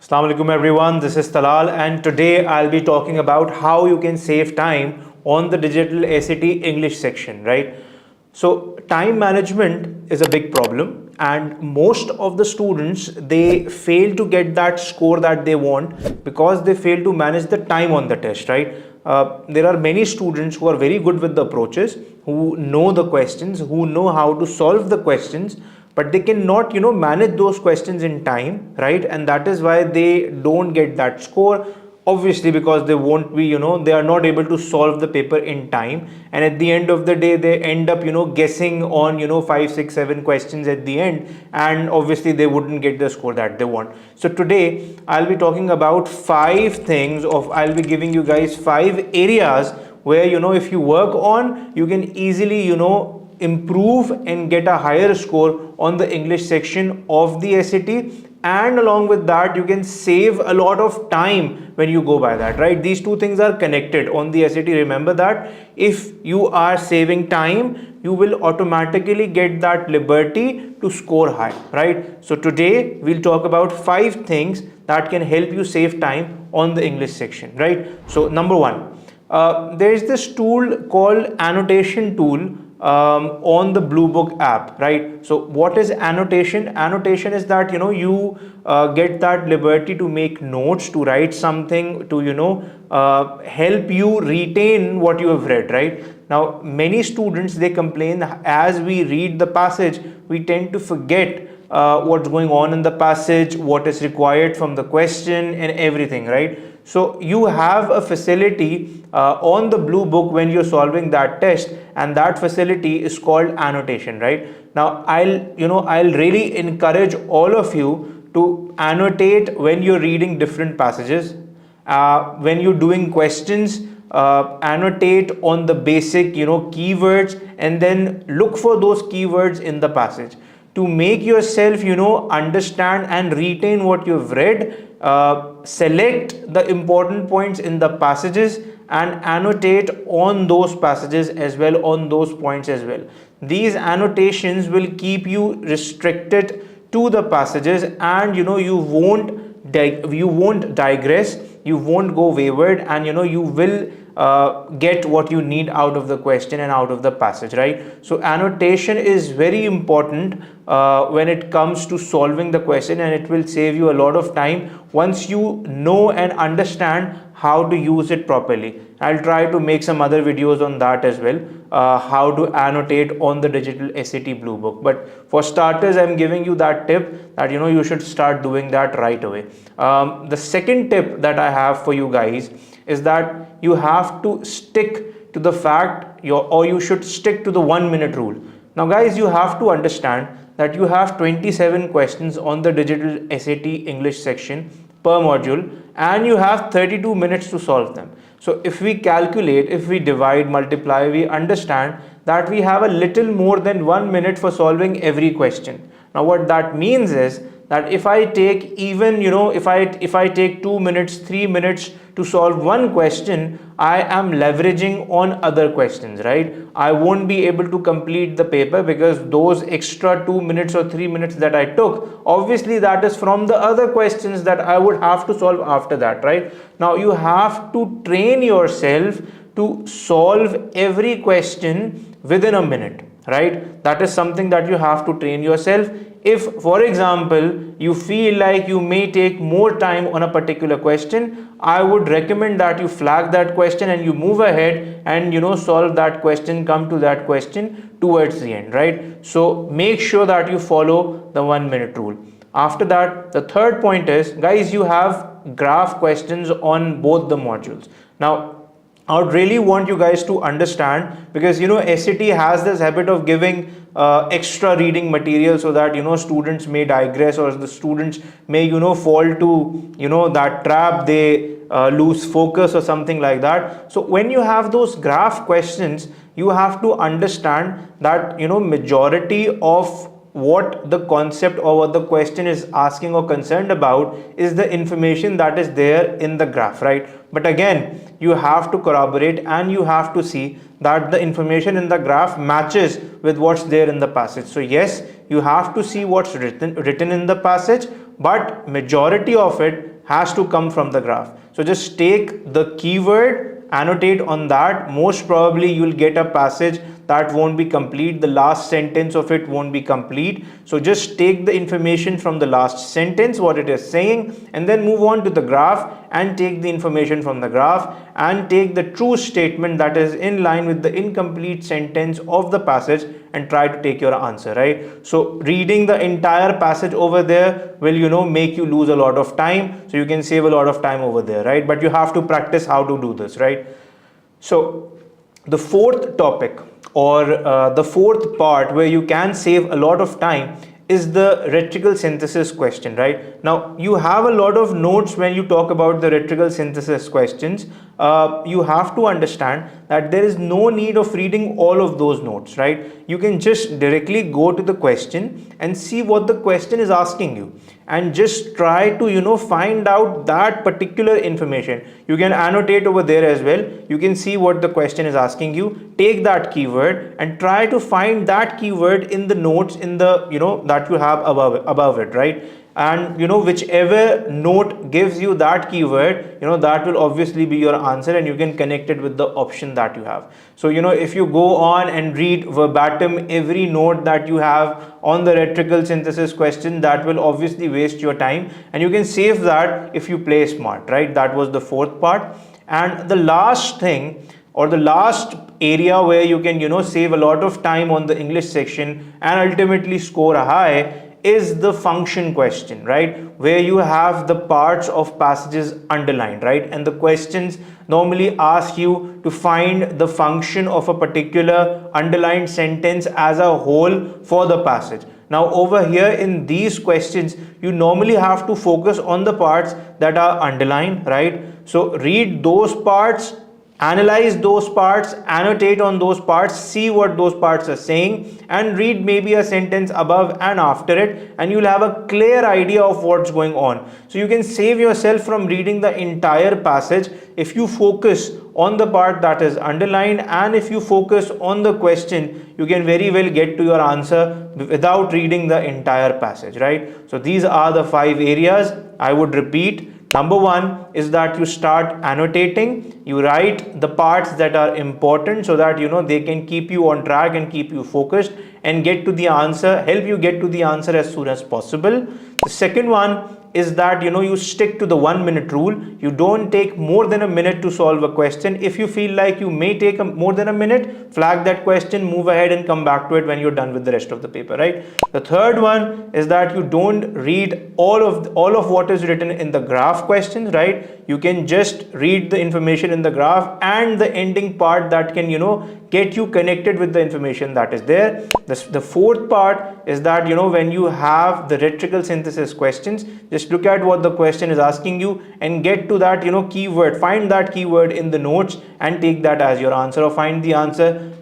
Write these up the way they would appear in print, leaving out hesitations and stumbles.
Assalamu alaikum everyone, this is Talal and today I'll be talking about how you can save time on the digital SAT English section, right? So time management is a big problem and most of the students, they fail to get that score that they want because they fail to manage the time on the test, right? There are many students who are very good with the approaches, who know the questions, who know how to solve the questions, but they cannot manage those questions in time, right? And that is why they don't get that score, obviously, because they won't be they are not able to solve the paper in time, and at the end of the day they end up guessing on 5 6 7 questions at the end, and obviously they wouldn't get the score that they want. So today I'll be talking about I'll be giving you guys 5 areas where if you work on, you can easily improve and get a higher score on the English section of the SAT, and along with that you can save a lot of time when you go by that, right? These two things are connected on the SAT. Remember that if you are saving time, you will automatically get that liberty to score high, right? So today we'll talk about 5 things that can help you save time on the English section, right? So number 1, there is this tool called annotation tool on the Blue Book app, right? So what is annotation? Annotation is that you get that liberty to make notes, to write something, to help you retain what you have read, right? Now many students, they complain as we read the passage, we tend to forget what's going on in the passage, what is required from the question and everything, right? So you have a facility on the Blue Book when you're solving that test, and that facility is called annotation, right? Now I'll really encourage all of you to annotate when you're reading different passages. When you're doing questions, annotate on the basic keywords, and then look for those keywords in the passage to make yourself understand and retain what you've read. Select the important points in the passages and annotate on those passages as well, on those points as well. These annotations will keep you restricted to the passages, and you won't digress, you won't go wayward, and you will get what you need out of the question and out of the passage, right? So annotation is very important when it comes to solving the question, and it will save you a lot of time once you know and understand how to use it properly. I'll try to make some other videos on that as well, how to annotate on the digital SAT Blue Book. But for starters, I'm giving you that tip that you should start doing that right away. The second tip that I have for you guys is that you have to stick to the fact, you should stick to the 1-minute rule. Now guys, you have to understand that you have 27 questions on the digital SAT English section per module, and you have 32 minutes to solve them. So if we calculate, if we divide, multiply, we understand that we have a little more than 1 minute for solving every question. Now what that means is that if I take even if I take 2 minutes, 3 minutes to solve one question, I am leveraging on other questions, right? I won't be able to complete the paper because those extra 2 minutes or 3 minutes that I took, obviously that is from the other questions that I would have to solve after that, right? Now you have to train yourself to solve every question within a minute, right? That is something that you have to train yourself. If, for example, you feel like you may take more time on a particular question, I would recommend that you flag that question and you move ahead and solve that question, come to that question towards the end, right? So make sure that you follow the 1-minute rule. After that, the third point is, guys, you have graph questions on both the modules. Now I would really want you guys to understand, because SAT has this habit of giving extra reading material so that students may digress, or the students may fall to that trap, they lose focus or something like that. So when you have those graph questions, you have to understand that majority of what the concept or what the question is asking or concerned about is the information that is there in the graph, right? But again, you have to corroborate and you have to see that the information in the graph matches with what's there in the passage. So yes, you have to see what's written in the passage, but majority of it has to come from the graph. So just take the keyword, annotate on that. Most probably you'll get a passage that won't be complete, the last sentence of it won't be complete. So just take the information from the last sentence, what it is saying, and then move on to the graph and take the information from the graph and take the true statement that is in line with the incomplete sentence of the passage and try to take your answer, right? So reading the entire passage over there will, make you lose a lot of time. So you can save a lot of time over there, right? But you have to practice how to do this, right? So the fourth topic, or the fourth part where you can save a lot of time, is the rhetorical synthesis question, right? Now you have a lot of notes when you talk about the rhetorical synthesis questions. You have to understand that there is no need of reading all of those notes, right? You can just directly go to the question and see what the question is asking you, and just try to find out that particular information. You can annotate over there as well. You can see what the question is asking you, take that keyword and try to find that keyword in the notes in the that you have above it, right? And whichever note gives you that keyword, that will obviously be your answer, and you can connect it with the option that you have. So if you go on and read verbatim every note that you have on the rhetorical synthesis question, that will obviously waste your time, and you can save that if you play smart, right? That was the fourth part. And the last thing, or the last area where you can save a lot of time on the English section and ultimately score a high, is the function question, right? Where you have the parts of passages underlined, right? And the questions normally ask you to find the function of a particular underlined sentence as a whole for the passage. Now over here in these questions, you normally have to focus on the parts that are underlined, right? So read those parts, analyze those parts, annotate on those parts, see what those parts are saying, and read maybe a sentence above and after it, and you'll have a clear idea of what's going on. So you can save yourself from reading the entire passage if you focus on the part that is underlined, and if you focus on the question, you can very well get to your answer without reading the entire passage, right? So these are the 5 areas. I would repeat. Number 1 is that you start annotating. You write the parts that are important so that they can keep you on track and keep you focused and get to the answer, help you get to the answer as soon as possible. The second one is that you stick to the 1 minute rule. You don't take more than a minute to solve a question. If you feel like you may take more than a minute, flag that question, move ahead and come back to it when you're done with the rest of the paper, right? The third one is that you don't read all of what is written in the graph questions, right? You can just read the information in the graph and the ending part that can get you connected with the information that is there. The fourth part is that when you have the rhetorical synthesis questions, just look at what the question is asking you and get to that keyword, find that keyword in the notes and take that as your answer, or find the answer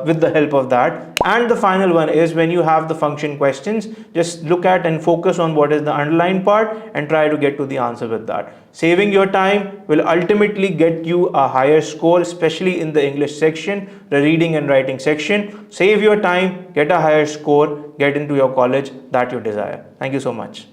with the help of that. And the final one is when you have the function questions, just look at and focus on what is the underlined part and try to get to the answer with that. Saving your time will ultimately get you a higher score, especially in the English section, the reading and writing section. Save your time, get a higher score, get into your college that you desire. Thank you so much.